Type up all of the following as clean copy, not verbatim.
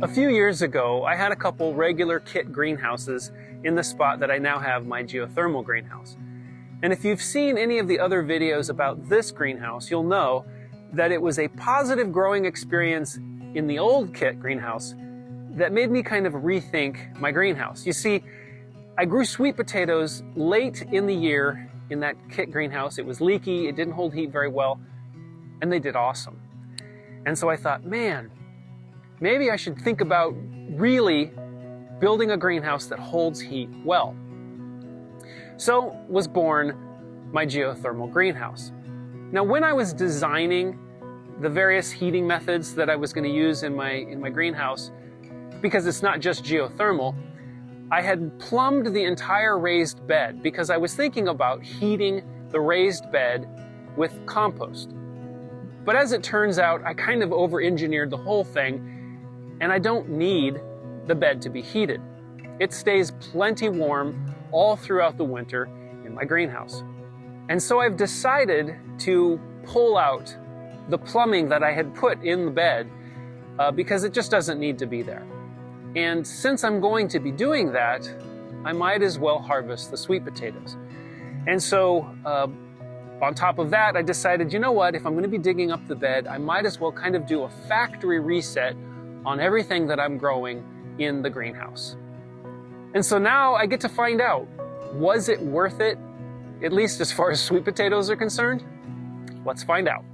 A few years ago, I had a couple regular kit greenhouses in the spot that I now have my geothermal greenhouse. And if you've seen any of the other videos about this greenhouse, you'll know that it was a positive growing experience in the old kit greenhouse that made me kind of rethink my greenhouse. You see, I grew sweet potatoes late in the year in that kit greenhouse. It was leaky, it didn't hold heat very well, and they did awesome. And so I thought, man, maybe I should think about really building a greenhouse that holds heat well. So was born my geothermal greenhouse. Now, when I was designing the various heating methods that I was going to use in my greenhouse, because it's not just geothermal, I had plumbed the entire raised bed because I was thinking about heating the raised bed with compost. But as it turns out, I kind of over-engineered the whole thing, and I don't need the bed to be heated. It stays plenty warm all throughout the winter in my greenhouse. And so I've decided to pull out the plumbing that I had put in the bed because it just doesn't need to be there. And since I'm going to be doing that, I might as well harvest the sweet potatoes. And so on top of that, I decided, you know what, if I'm going to be digging up the bed, I might as well kind of do a factory reset on everything that I'm growing in the greenhouse. And so now I get to find out, was it worth it, at least as far as sweet potatoes are concerned? Let's find out.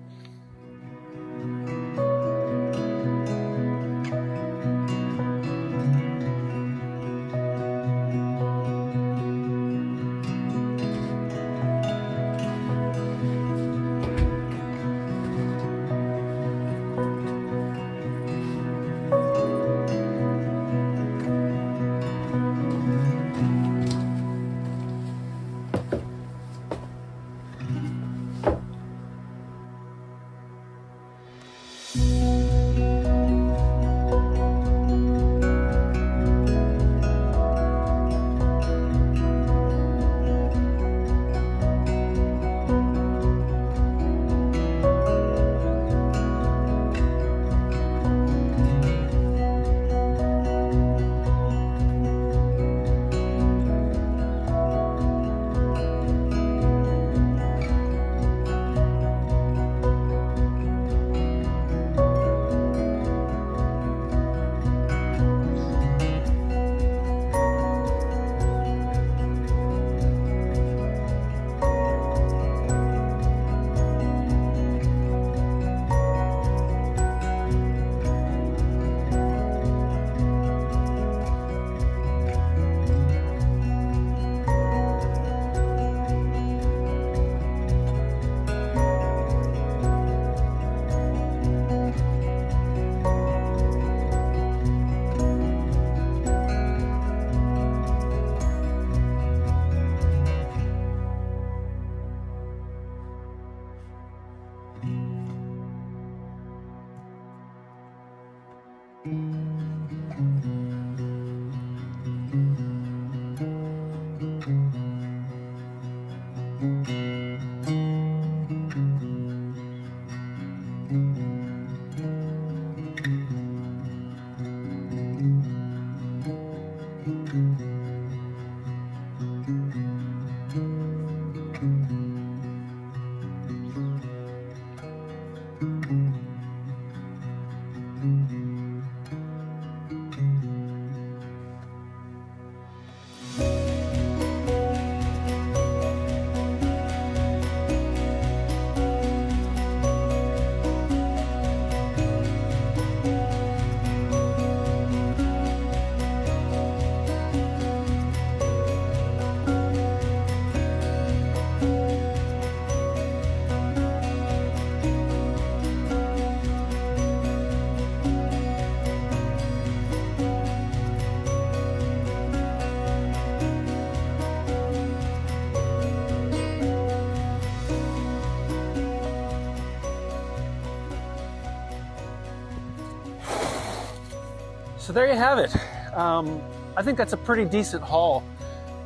So there you have it. I think that's a pretty decent haul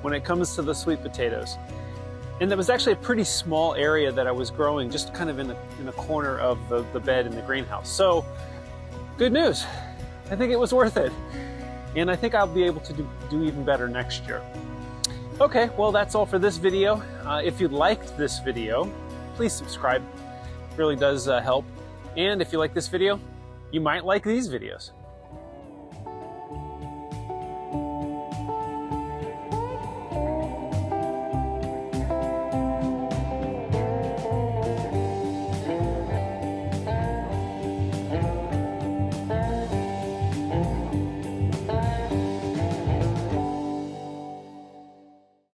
when it comes to the sweet potatoes. And that was actually a pretty small area that I was growing, just kind of in a corner of the bed in the greenhouse. So good news. I think it was worth it. And I think I'll be able to do even better next year. Okay, well, that's all for this video. If you liked this video, please subscribe. It really does help. And if you like this video, you might like these videos.